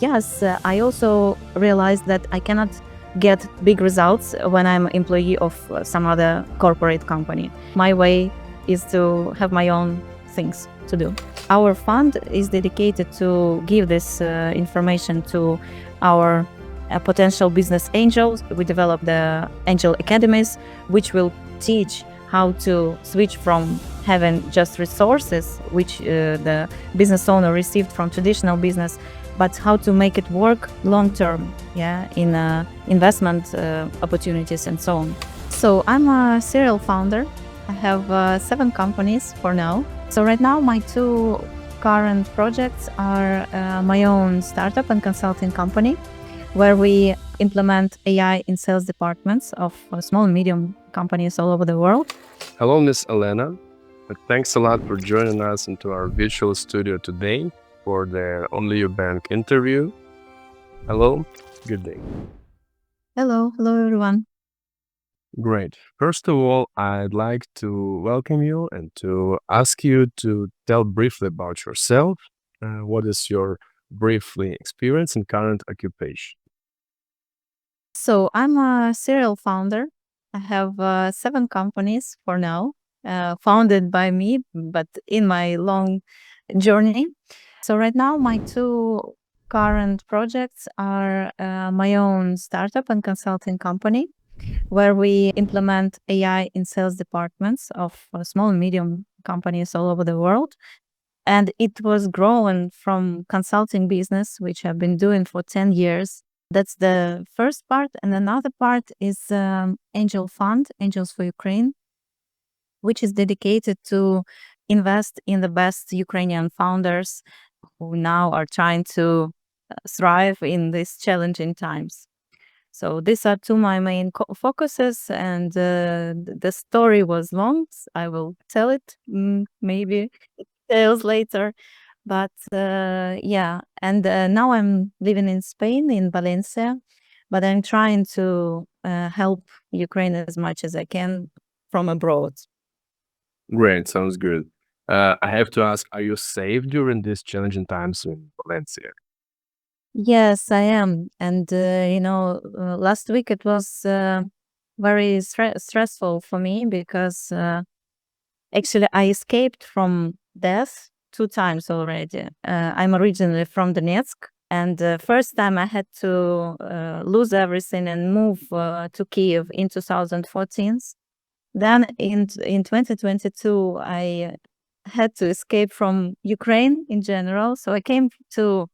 Yes, I also realized that I cannot get big results when I'm employee of some other corporate company. My way is to have my own things to do. Our fund is dedicated to give this information to our potential business angels. We develop the angel academies, which will teach how to switch from having just resources, which the business owner received from traditional business, but how to make it work long term, in investment opportunities and so on. So I'm a serial founder. I have 7 companies for now. So right now my 2 current projects are my own startup and consulting company, where we implement AI in sales departments of small and medium companies all over the world. Hello, Miss Olena. Thanks a lot for joining us into our virtual studio today for the Only You Bank interview. Hello, good day. Hello everyone. Great. First of all, I'd like to welcome you and to ask you to tell briefly about yourself. What is your briefly experience and current occupation? So I'm a serial founder. I have 7 companies for now, founded by me, but in my long journey. So right now my 2 current projects are my own startup and consulting company, where we implement AI in sales departments of small and medium companies all over the world. And it was grown from consulting business, which I've been doing for 10 years. That's the first part. And another part is Angel Fund, Angels for Ukraine, which is dedicated to invest in the best Ukrainian founders who now are trying to thrive in these challenging times. So these are 2 my main focuses, and the story was long. I will tell it maybe details later. But and now I'm living in Spain, in Valencia, but I'm trying to help Ukraine as much as I can from abroad. Great, sounds good. I have to ask, are you safe during these challenging times in Valencia? Yes, I am. And, last week it was very stressful for me because actually I escaped from death 2 times already. I'm originally from Donetsk. And the first time I had to lose everything and move to Kiev in 2014. Then in 2022, I had to escape from Ukraine in general. So I came to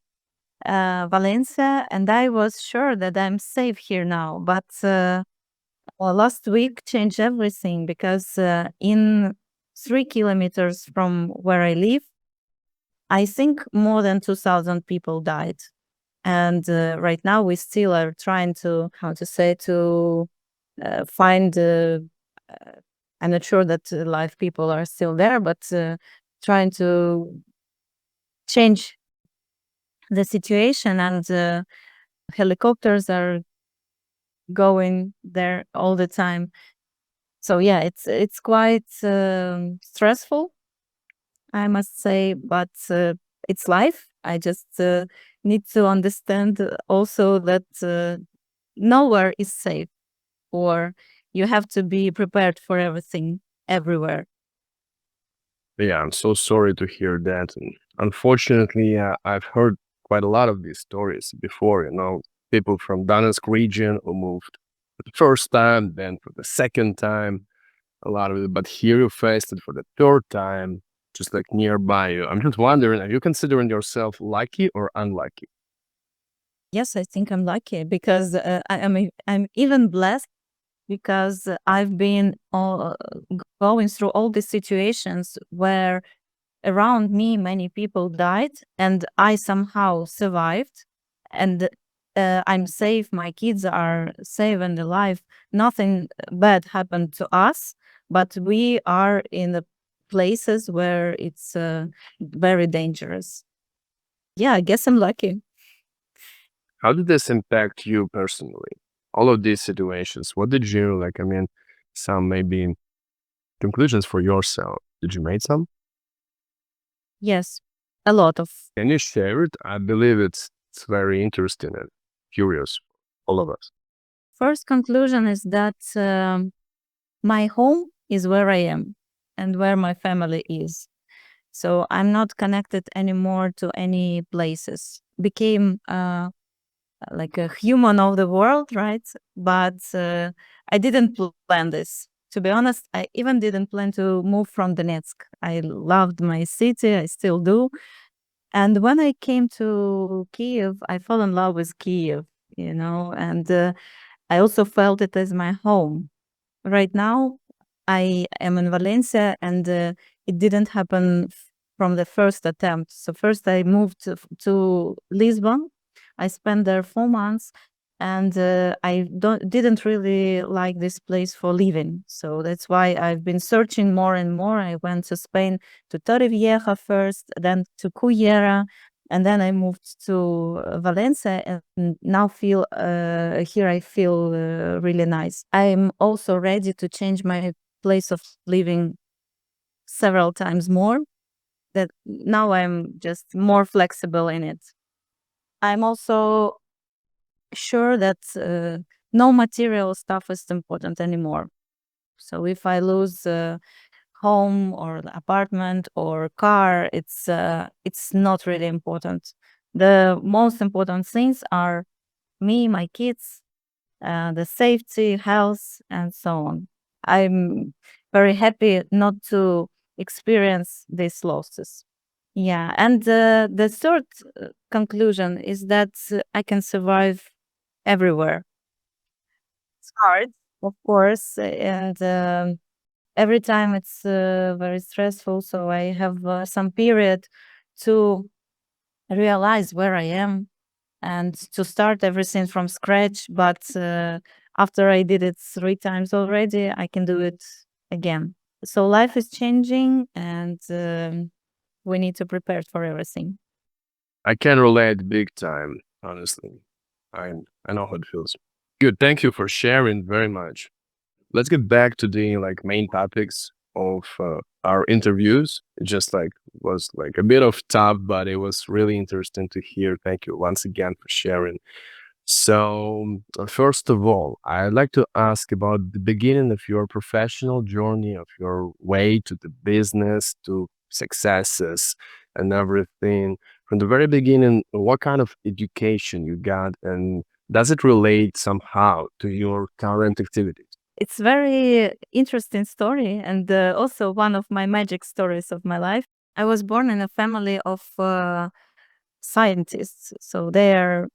Valencia, and I was sure that I'm safe here now. But last week changed everything because in 3 kilometers from where I live, I think more than 2,000 people died. And right now we still are trying to, how to say, to find, I'm not sure that live people are still there, but trying to change the situation. And helicopters are going there all the time. So yeah, it's quite stressful, I must say, but it's life. I just need to understand also that nowhere is safe, or you have to be prepared for everything everywhere. Yeah, I'm so sorry to hear that. And unfortunately, I've heard quite a lot of these stories before, people from Donetsk region who moved for the first time, then for the second time, a lot of it. But here you faced it for the third time, just like nearby you. I'm just wondering, are you considering yourself lucky or unlucky? Yes, I think I'm lucky because I'm even blessed because I've been going through all these situations where around me many people died and I somehow survived, and I'm safe, my kids are safe and alive, nothing bad happened to us, but we are in the places where it's very dangerous. Yeah, I guess I'm lucky. How did this impact you personally? All of these situations, what did you like? I mean, some maybe conclusions for yourself. Did you make some? Yes, a lot of. Can you share it? I believe it's It's very interesting and curious, all of us. First conclusion is that my home is where I am and where my family is. So I'm not connected anymore to any places. Became like a human of the world, right? But I didn't plan this. To be honest, I even didn't plan to move from Donetsk. I loved my city, I still do. And when I came to Kiev, I fell in love with Kiev, and I also felt it as my home. Right now, I am in Valencia, and it didn't happen from the first attempt. So first, I moved to Lisbon. I spent there 4 months, and I didn't really like this place for living. So that's why I've been searching more and more. I went to Spain, to Torrevieja first, then to Cullera, and then I moved to Valencia, and now feel here I feel really nice. I'm also ready to change my place of living several times more. That now I'm just more flexible in it. I'm also sure that no material stuff is important anymore. So if I lose home or the apartment or car, it's not really important. The most important things are me, my kids, the safety, health, and so on. I'm very happy not to experience these losses. Yeah, and the third conclusion is that I can survive everywhere. It's hard, of course, and every time it's very stressful. So I have some period to realize where I am and to start everything from scratch. But after I did it 3 times already, I can do it again. So life is changing, and we need to prepare for everything. I can relate big time, honestly. I I know how it feels. Good. Thank you for sharing very much. Let's get back to the main topics of our interviews. It just was like a bit of tough, but it was really interesting to hear. Thank you once again for sharing. So, first of all, I'd like to ask about the beginning of your professional journey, of your way to the business, to successes and everything. From the very beginning, what kind of education you got, and does it relate somehow to your current activities? It's very interesting story, and also one of my magic stories of my life. I was born in a family of scientists, so they are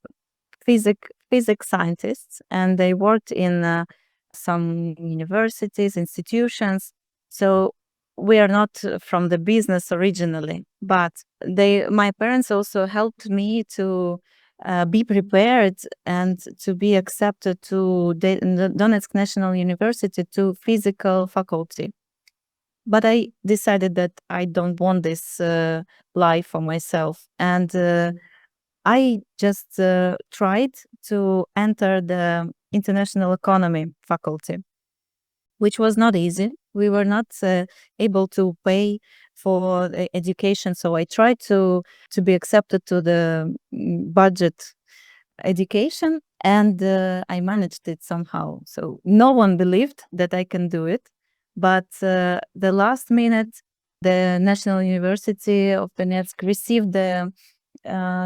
physics scientists, and they worked in some universities, institutions. So we are not from the business originally, but my parents also helped me to be prepared and to be accepted to the Donetsk National University to physical faculty. But I decided that I don't want this life for myself, and I just tried to enter the international economy faculty, which was not easy. We were not able to pay for the education, so I tried to be accepted to the budget education, and I managed it somehow. So no one believed that I can do it, but the last minute, the National University of Donetsk received the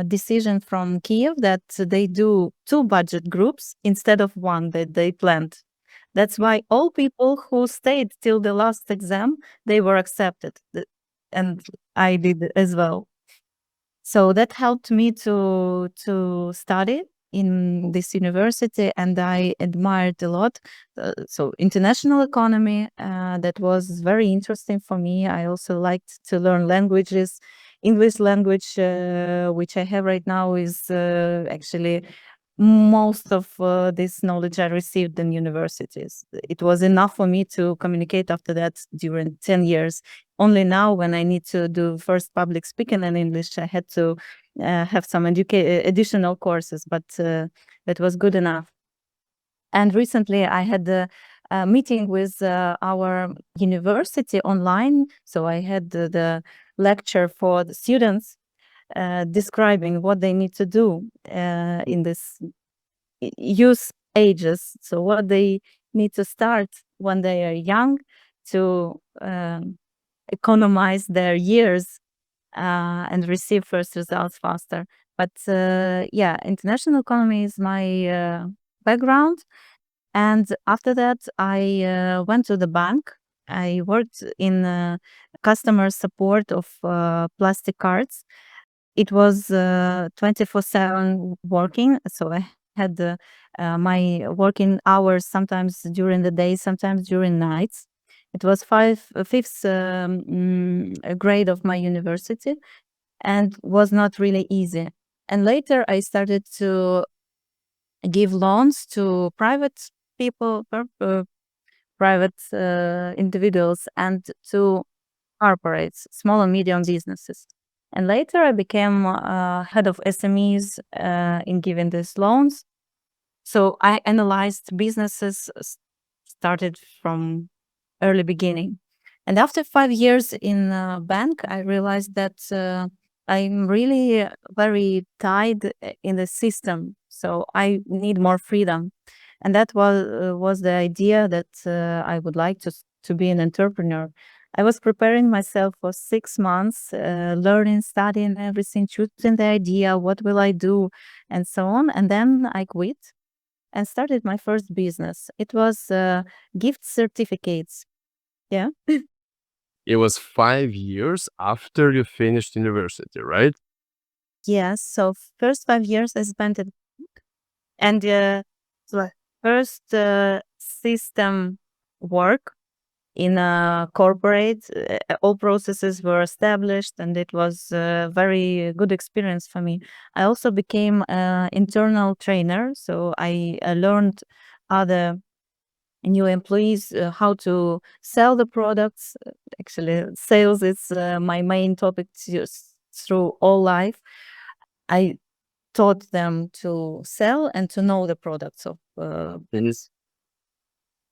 decision from Kiev that they do 2 budget groups instead of one that they planned. That's why all people who stayed till the last exam, they were accepted. And I did as well. So that helped me to study in this university, and I admired a lot. So international economy, that was very interesting for me. I also liked to learn languages. English language, which I have right now, is actually most of this knowledge I received in universities. It was enough for me to communicate after that during 10 years. Only now, when I need to do first public speaking in English, I had to have some additional courses, but that was good enough. And recently, I had a meeting with our university online. So I had the lecture for the students, describing what they need to do in this youth ages. So what they need to start when they are young to economize their years and receive first results faster. But yeah, international economy is my background. And after that, I went to the bank. I worked in customer support of plastic cards. It was 24/7 working. So I had my working hours sometimes during the day, sometimes during nights. It was fifth grade of my university and was not really easy. And later I started to give loans to private people, private individuals, and to corporates, small and medium businesses. And later I became head of SMEs in giving these loans. So I analyzed businesses started from early beginning. And after 5 years in a bank, I realized that I'm really very tied in the system. So I need more freedom. And that was the idea that I would like to be an entrepreneur. I was preparing myself for 6 months, learning, studying everything, choosing the idea, what will I do, and so on. And then I quit and started my first business. It was gift certificates. Yeah. It was 5 years after you finished university, right? Yes. So first 5 years I spent it, and so first system work in a corporate. All processes were established, and it was a very good experience for me. I also became an internal trainer, so I learned other new employees how to sell the products. Actually, sales is my main topic through all life. I taught them to sell and to know the products of Mhm.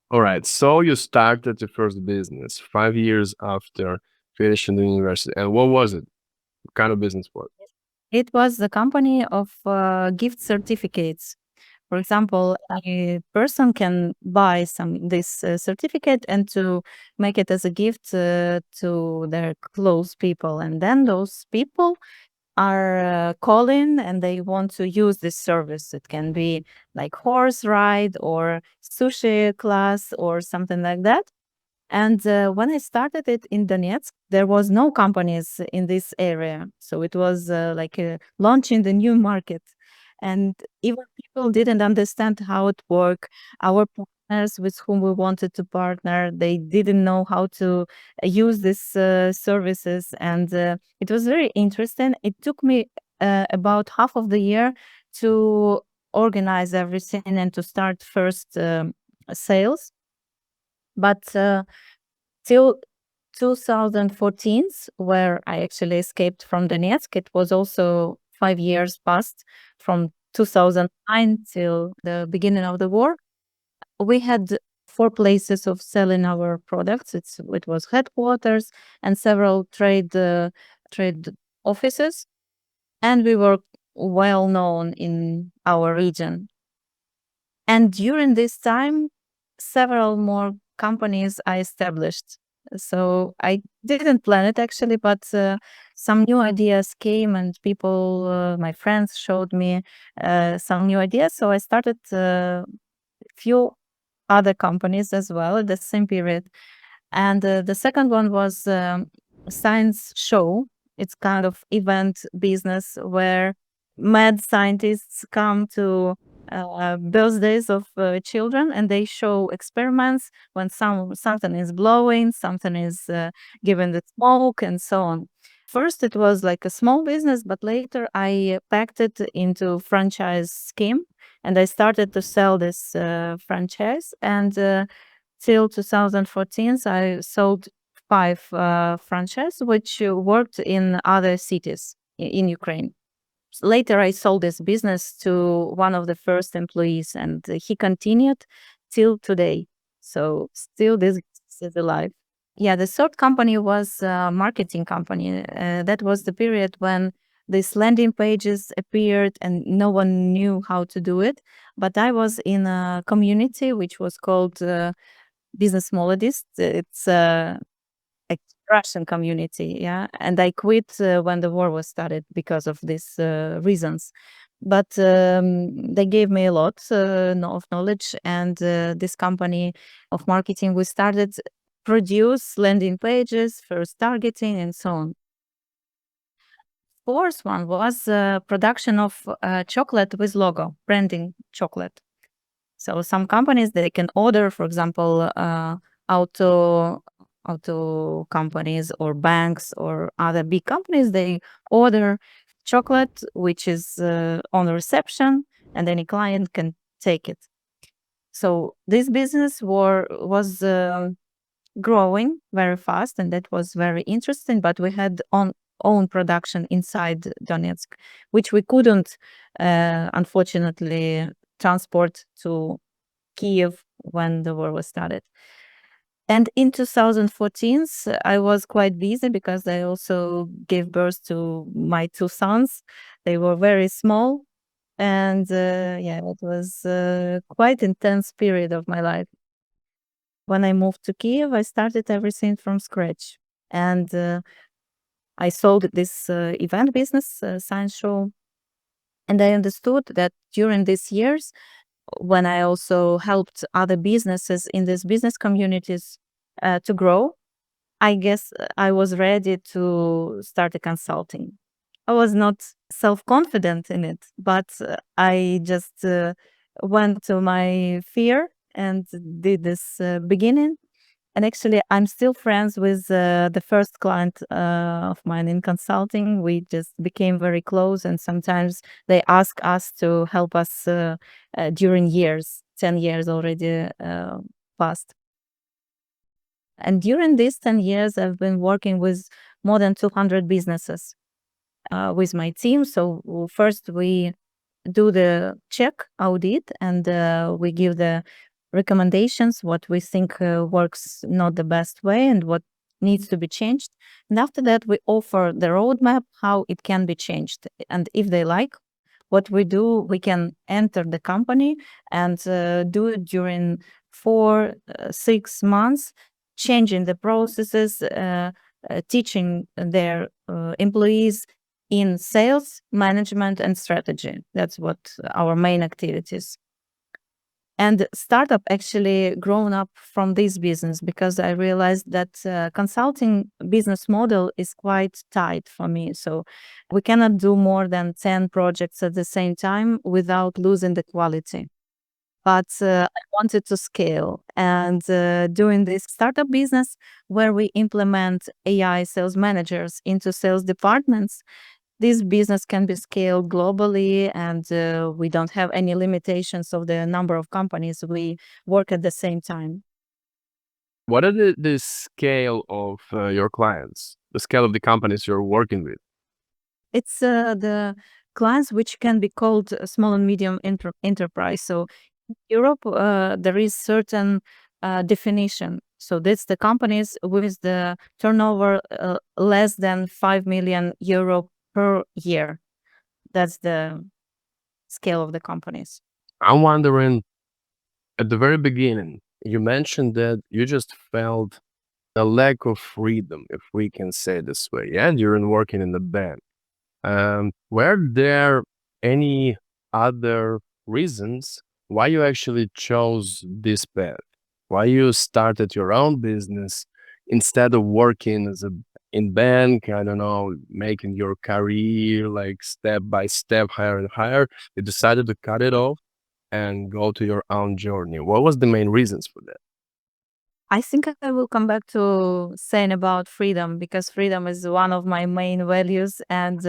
All right. So you started the first business 5 years after finishing the university. And what was it? What kind of business was it? It was the company of gift certificates. For example, a person can buy this certificate and to make it as a gift to their close people, and then those people are calling and they want to use this service. It can be like horse ride or sushi class or something like that. And when I started it in Donetsk, there was no companies in this area, so it was like launching the new market, and even people didn't understand how it worked. Our partners with whom we wanted to partner, they didn't know how to use these services, and it was very interesting. It took me about half of the year to organize everything and to start first sales, but till 2014, where I actually escaped from Donetsk. It was also 5 years past from 2009 till the beginning of the war. We had four places of selling our products. It was headquarters and several trade offices, and we were well known in our region. And during this time, several more companies I established. So I didn't plan it actually, but some new ideas came, and people, my friends, showed me some new ideas. So I started a few other companies as well at the same period. And the second one was a science show. It's kind of event business where mad scientists come to birthdays of children, and they show experiments when something is blowing, something is given the smoke, and so on. First, it was like a small business, but later I packed it into franchise scheme, and I started to sell this franchise. And till 2014, I sold five franchises, which worked in other cities in Ukraine. Later, I sold this business to one of the first employees, and he continued till today. So still, this is alive. Yeah, the third company was a marketing company. That was the period when these landing pages appeared and no one knew how to do it. But I was in a community which was called Business Molodist. It's a Russian community, yeah. And I quit when the war was started because of these reasons. But they gave me a lot of knowledge, and this company of marketing, we started produce landing pages, first targeting, and so on. Fourth one was production of chocolate with logo, branding chocolate. So some companies, they can order, for example, auto auto companies or banks or other big companies. They order chocolate, which is on reception, and any client can take it. So this business was growing very fast, and that was very interesting. But we had own production inside Donetsk, which we couldn't, unfortunately, transport to Kiev when the war was started. And in 2014, I was quite busy because I also gave birth to my two sons. They were very small, and yeah, it was quite intense period of my life. When I moved to Kiev, I started everything from scratch, and I sold this event business, science show, and I understood that during these years, when I also helped other businesses in these business communities to grow, I guess I was ready to start a consulting. I was not self-confident in it, but I just went to my fear and did this beginning. And actually, I'm still friends with the first client of mine in consulting. We just became very close, and sometimes they ask us to help us during years, 10 years already passed. And during these 10 years, I've been working with more than 200 businesses with my team. So first we do the check audit, and we give the recommendations what we think works not the best way and what needs to be changed. And after that, we offer the roadmap how it can be changed. And if they like what we do, we can enter the company and do it during 4 6 months, changing the processes, teaching their employees in sales, management, and strategy. That's what our main activities. And startup actually grown up from this business because I realized that consulting business model is quite tight for me. So we cannot do more than 10 projects at the same time without losing the quality. But I wanted to scale, and doing this startup business where we implement AI sales managers into sales departments, this business can be scaled globally, and we don't have any limitations of the number of companies we work at the same time. What are the scale of your clients, the scale of the companies you're working with? It's the clients which can be called a small and medium enterprise. So Europe, there is certain definition. So that's the companies with the turnover less than 5 million euro per year. That's the scale of the companies. I'm wondering, at the very beginning, you mentioned that you just felt a lack of freedom, if we can say this way, yeah, during working in the band. Were there any other reasons why you actually chose this path? Why you started your own business instead of working as a in bank, I don't know, making your career like step by step, higher and higher. You decided to cut it off and go to your own journey. What was the main reasons for that? I think I will come back to saying about freedom because freedom is one of my main values, and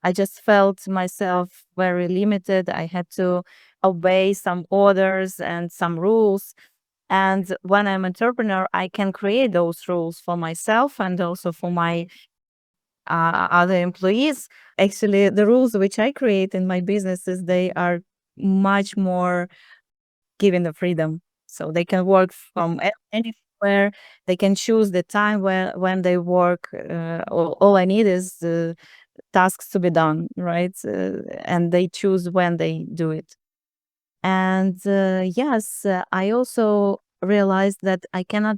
I just felt myself very limited. I had to obey some orders and some rules. And when I'm entrepreneur, I can create those rules for myself and also for my other employees. Actually, the rules which I create in my businesses, they are much more given the freedom. So they can work from anywhere. They can choose the time when they work. All I need is tasks to be done, right? And they choose when they do it. And yes, I also realized that I cannot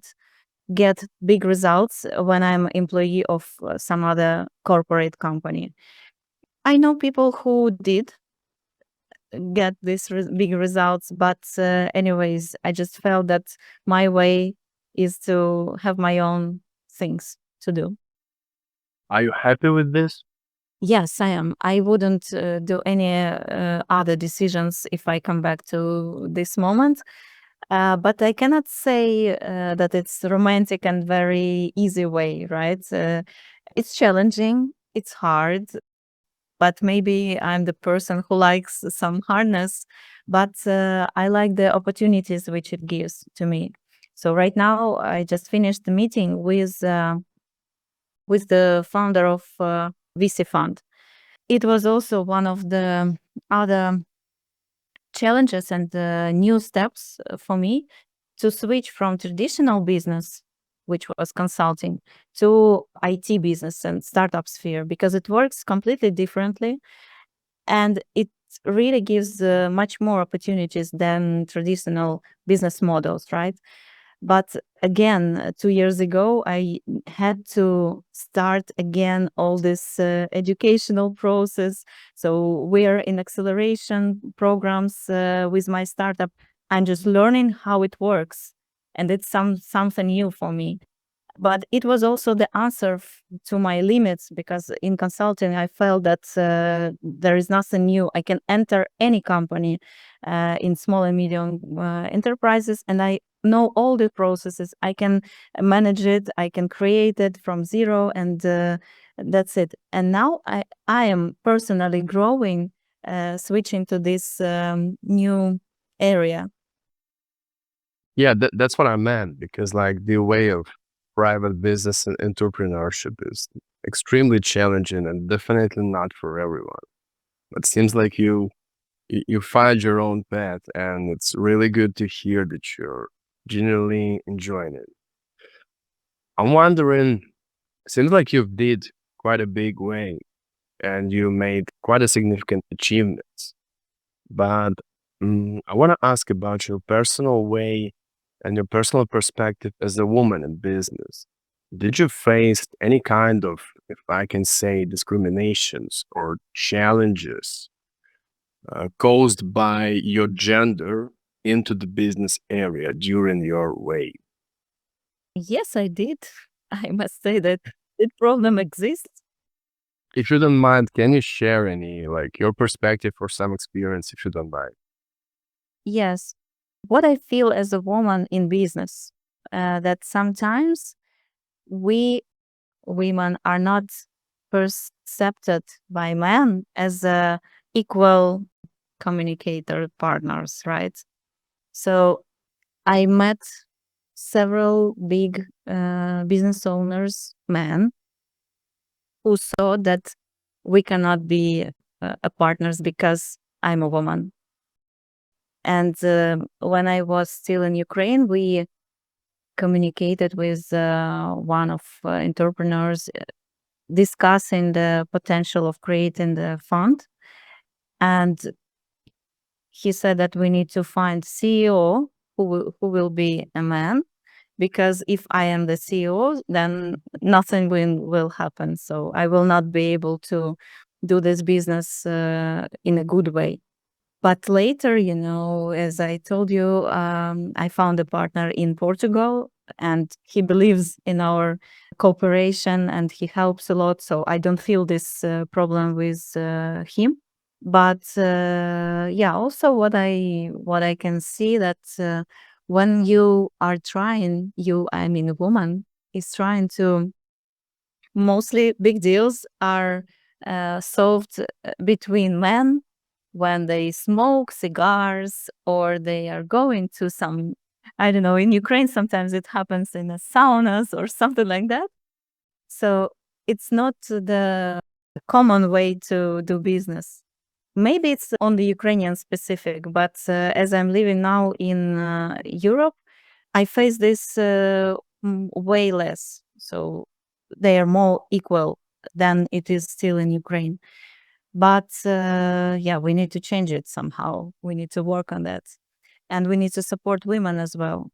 get big results when I'm employee of some other corporate company. I know people who did get these big results, but anyways, I just felt that my way is to have my own things to do. Are you happy with this? Yes, I am. I wouldn't do any other decisions if I come back to this moment. But I cannot say that it's romantic and very easy way, right? It's challenging. It's hard. But maybe I'm the person who likes some hardness. But I like the opportunities which it gives to me. So right now, I just finished the meeting with the founder of VC fund. It was also one of the other challenges and new steps for me to switch from traditional business, which was consulting, to IT business and startup sphere because it works completely differently and it really gives much more opportunities than traditional business models, right? But again, 2 years ago, I had to start again all this educational process. So we're in acceleration programs with my startup. I'm just learning how it works, and it's something new for me. But it was also the answer to my limits because in consulting, I felt that there is nothing new. I can enter any company in small and medium enterprises, and I know all the processes. I can manage it. I can create it from zero, and that's it. And now I am personally growing, switching to this new area. Yeah, that's what I meant because like the way of private business and entrepreneurship is extremely challenging and definitely not for everyone. It seems like you find your own path, and it's really good to hear that you're genuinely enjoying it. I'm wondering, seems like you've did quite a big way and you made quite a significant achievements. But I want to ask about your personal way and your personal perspective as a woman in business. Did you face any kind of, if I can say, discriminations or challenges caused by your gender into the business area during your way? Yes, I did. I must say that the problem exists. If you don't mind, can you share any, like your perspective or some experience, if you don't mind? Yes. What I feel as a woman in business, that sometimes we women are not perceived by men as equal communicator partners, right? So I met several big business owners, men, who saw that we cannot be a partners because I'm a woman. And when I was still in Ukraine, we communicated with one of entrepreneurs discussing the potential of creating the fund. And he said that we need to find CEO who will be a man, because if I am the CEO, then nothing will happen. So I will not be able to do this business in a good way. But later, as I told you, I found a partner in Portugal and he believes in our cooperation and he helps a lot. So I don't feel this problem with him. But yeah, also what I can see that when you are trying, I mean, a woman is trying to mostly big deals are solved between men when they smoke cigars or they are going to some, I don't know, in Ukraine, sometimes it happens in a saunas or something like that. So it's not the common way to do business. Maybe it's on the Ukrainian specific, but as I'm living now in Europe, I face this way less. So they are more equal than it is still in Ukraine. But yeah, we need to change it somehow. We need to work on that. And we need to support women as well.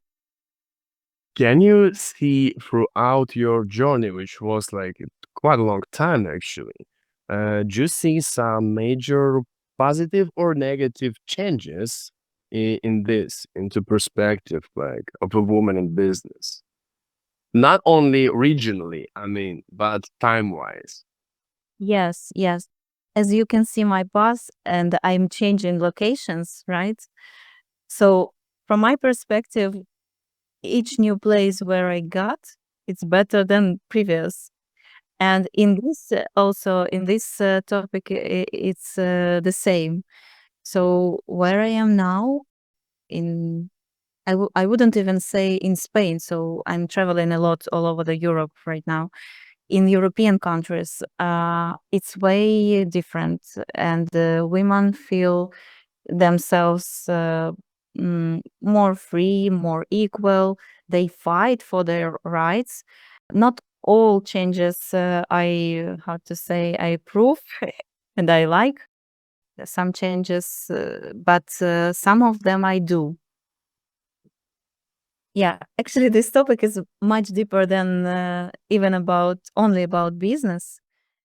Can you see throughout your journey, which was like quite a long time actually, do you see some major positive or negative changes in this, into perspective, like of a woman in business? Not only regionally, I mean, but time-wise. Yes, yes. As you can see my path, and I'm changing locations, right? So from my perspective, each new place where I got, it's better than previous. And in this also in this topic, it's the same. So where I am now, in I wouldn't even say in Spain. So I'm traveling a lot all over the Europe right now. In European countries, it's way different, and the women feel themselves more free, more equal. They fight for their rights. Not all changes I how to say I approve and I like some changes, but some of them I do. Yeah, actually, this topic is much deeper than even about only about business,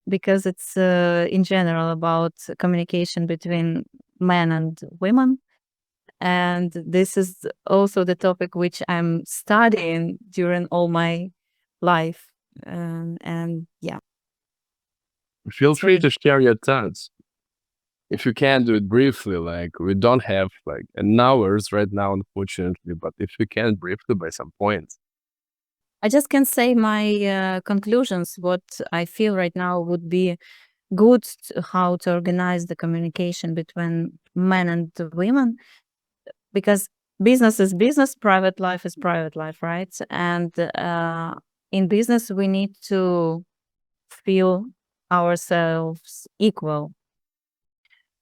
because it's in general about communication between men and women. And this is also the topic which I'm studying during all my life. And yeah, Feel it's free very. to share your thoughts. If you can do it briefly, like we don't have like an hours right now, unfortunately, but if you can briefly by some points. I just can say my conclusions. What I feel right now would be good how to organize the communication between men and women, because business is business, private life is private life, right? And in business we need to feel ourselves equal,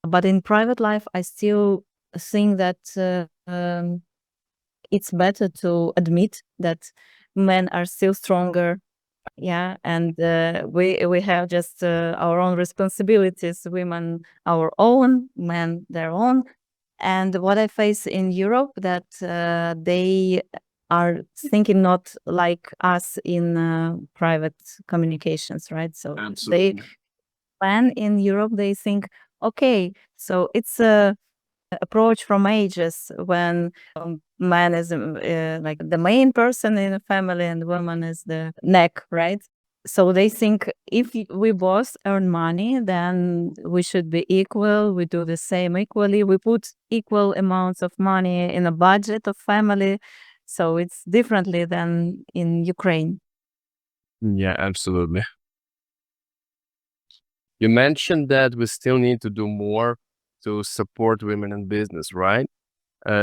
but in private life I still think that it's better to admit that men are still stronger. Yeah, and we have just our own responsibilities, women our own, men their own. And what I face in Europe, that they are thinking not like us in private communications, right? So they Absolutely. when in Europe they think, okay, so it's a approach from ages when man is like the main person in a family and woman is the neck, right? So they think if we both earn money, then we should be equal. We do the same equally. We put equal amounts of money in a budget of family. So it's differently than in Ukraine. Yeah, absolutely. You mentioned that we still need to do more to support women in business, right?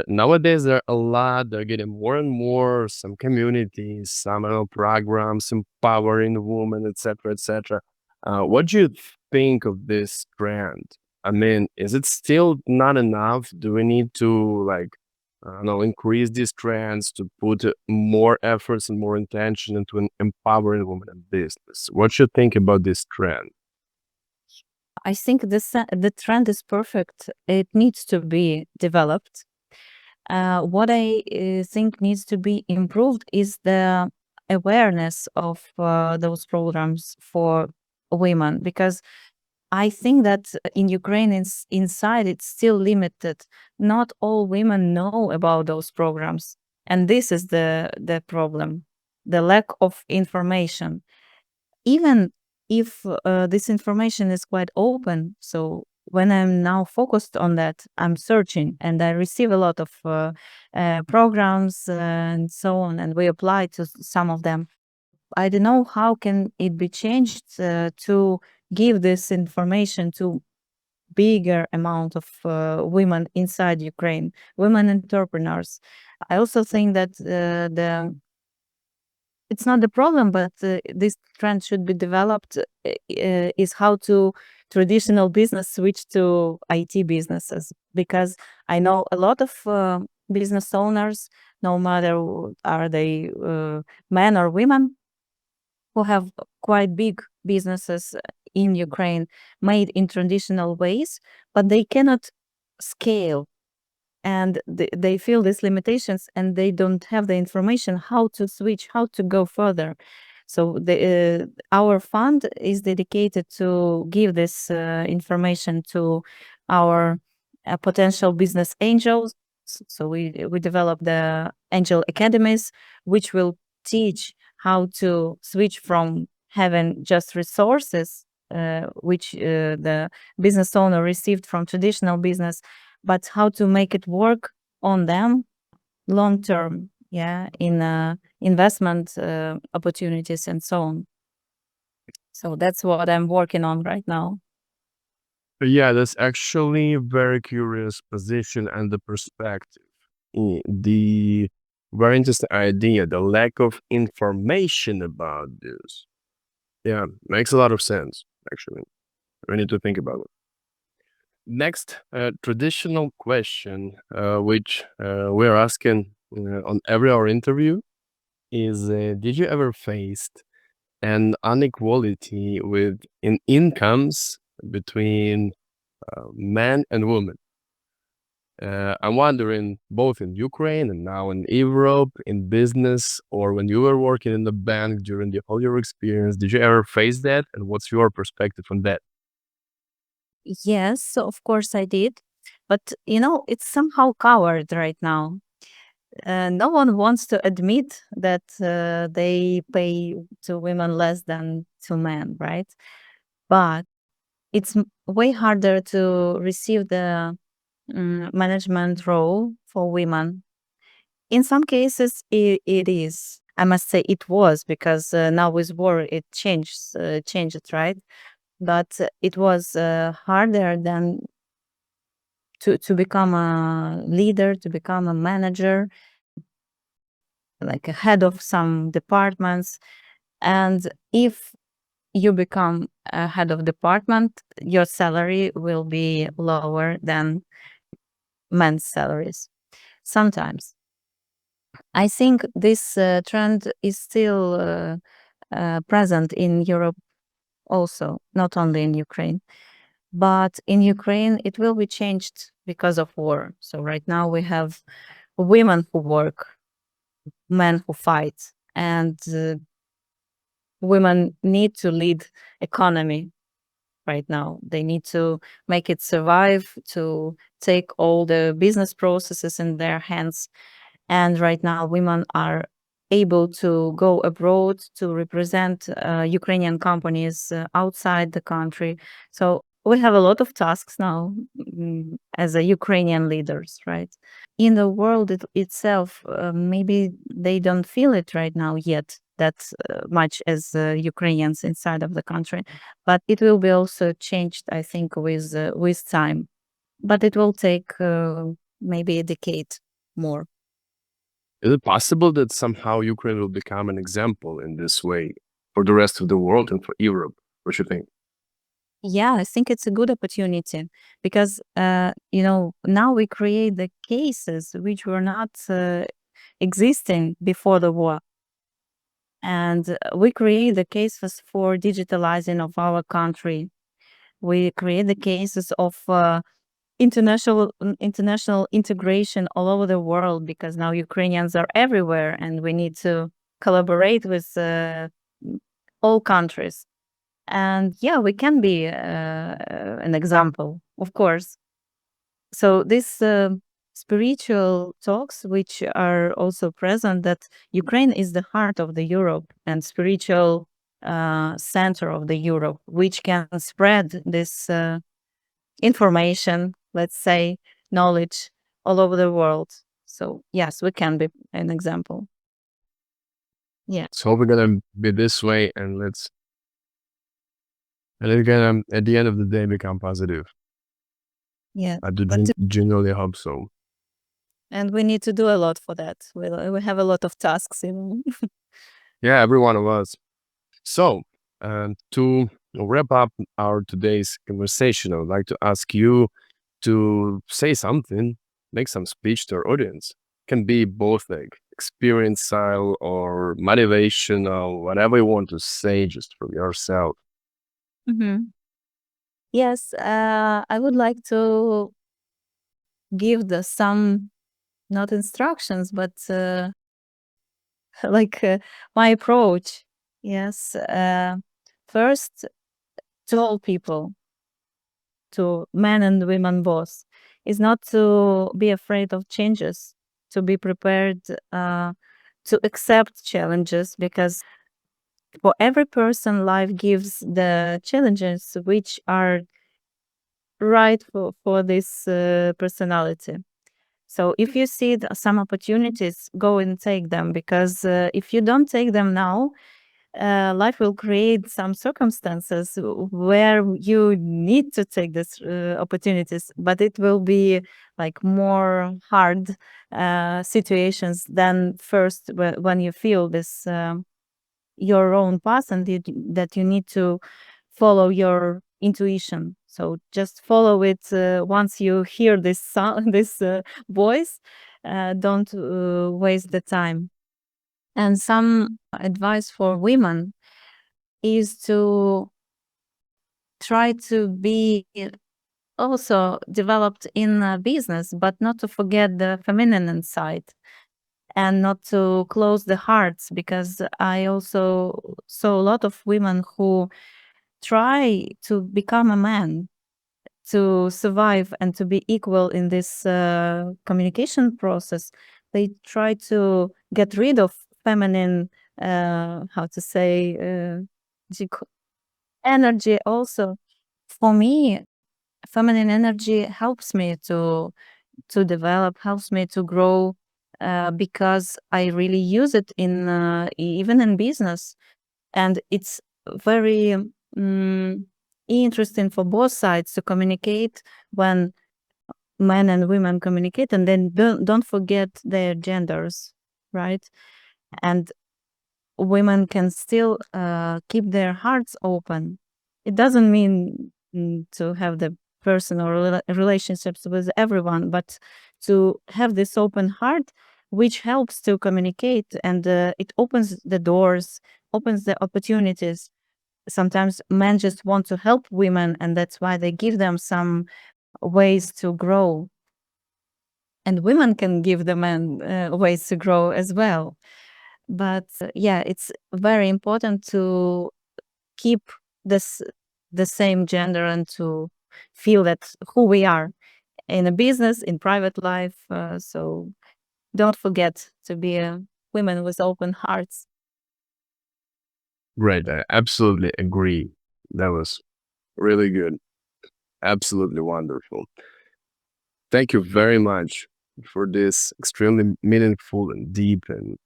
Nowadays, there are a lot. They're getting more and more. Some communities, some programs empowering women, etc., etc. What do you think of this trend? I mean, is it still not enough? Do we need to like, I don't know, increase these trends to put more efforts and more intention into empowering women in business? What do you think about this trend? I think the trend is perfect. It needs to be developed. What I think needs to be improved is the awareness of those programs for women, because I think that in Ukraine, inside, it's still limited. Not all women know about those programs, and this is the problem: the lack of information. Even if this information is quite open, so when I'm now focused on that, I'm searching and I receive a lot of programs and so on, and we apply to some of them. I don't know how can it be changed to give this information to bigger amount of women inside Ukraine, women entrepreneurs. I also think that the it's not the problem, but this trend should be developed. Is how to traditional business switch to IT businesses, because I know a lot of business owners, no matter are they men or women, who have quite big businesses in Ukraine made in traditional ways, but they cannot scale, and they feel these limitations, and they don't have the information how to switch, how to go further. So our fund is dedicated to give this information to our potential business angels. So we develop the angel academies, which will teach how to switch from having just resources, which the business owner received from traditional business, but how to make it work on them long term, yeah, in investment opportunities and so on. So that's what I'm working on right now. Yeah, that's actually a very curious position and the perspective. The very interesting idea, the lack of information about this. Yeah, makes a lot of sense, actually. We need to think about it. Next, traditional question, which we're asking on every our interview is, did you ever faced an inequality in incomes between men and women? I'm wondering, both in Ukraine and now in Europe, in business, or when you were working in the bank during the whole your experience, did you ever face that? And what's your perspective on that? Yes, so of course I did. But it's somehow covered right now. No one wants to admit that they pay to women less than to men, right? But it's way harder to receive the management role for women. In some cases, it is. I must say it was, because now with war it changed, right? But it was harder than to become a leader, to become a manager, like a head of some departments. And if you become a head of department, your salary will be lower than men's salaries sometimes. I think this trend is still present in Europe also, not only in Ukraine. But in Ukraine, it will be changed because of war. So right now we have women who work, men who fight, and women need to lead economy right now. They need to make it survive, to take all the business processes in their hands. And right now, women are able to go abroad to represent Ukrainian companies outside the country. So we have a lot of tasks now as a Ukrainian leaders, right? In the world itself, maybe they don't feel it right now yet that much as Ukrainians inside of the country, but it will be also changed, I think, with time. But it will take maybe a decade more. Is it possible that somehow Ukraine will become an example in this way for the rest of the world and for Europe? What you think? Yeah, I think it's a good opportunity because, now we create the cases which were not existing before the war. And we create the cases for digitalizing of our country. We create the cases of international integration all over the world, because now Ukrainians are everywhere and we need to collaborate with all countries. And yeah, we can be an example, of course. So this spiritual talks, which are also present, that Ukraine is the heart of the Europe and spiritual center of the Europe, which can spread this information, let's say, knowledge all over the world. So yes, we can be an example. Yeah. So we're gonna be this way, and it's gonna at the end of the day become positive. Yeah. I do But genuinely hope so. and we need to do a lot for that. We have a lot of tasks. Yeah, every one of us. So, to wrap up our today's conversation, I would like to ask you to say something, make some speech to our audience. Can be both like experiential or motivational, whatever you want to say, just from yourself. Mhm. Yes, I would like to give the some not instructions, but like my approach. Yes, first, to all people, to men and women both, is not to be afraid of changes, to be prepared to accept challenges, because for every person, life gives the challenges which are right for this personality. So if you see some opportunities, go and take them, because if you don't take them now, life will create some circumstances where you need to take these opportunities, but it will be like more hard situations than first when you feel this your own path, and that you need to follow your intuition. So just follow it once you hear this sound, this voice. Don't waste the time. And some advice for women is to try to be also developed in business, but not to forget the feminine side, and not to close the hearts, because I also saw a lot of women who try to become a man, to survive and to be equal in this communication process. They try to get rid of feminine, how to say, energy also. For me, feminine energy helps me to develop, helps me to grow, because I really use it in even in business, and it's very interesting for both sides to communicate when men and women communicate, and then don't forget their genders, right? And women can still keep their hearts open. It doesn't mean to have the personal relationships with everyone, but to have this open heart, which helps to communicate, and it opens the doors, opens the opportunities. Sometimes men just want to help women, and that's why they give them some ways to grow. And women can give the men ways to grow as well. But yeah, it's very important to keep this the same gender, and to feel that who we are in a business, in private life. So don't forget to be a women with open hearts. Great. I absolutely agree. That was really good. Absolutely wonderful. Thank you very much for this extremely meaningful and deep and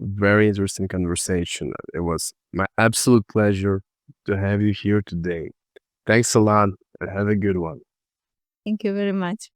very interesting conversation. It was my absolute pleasure to have you here today. Thanks a lot and have a good one. Thank you very much.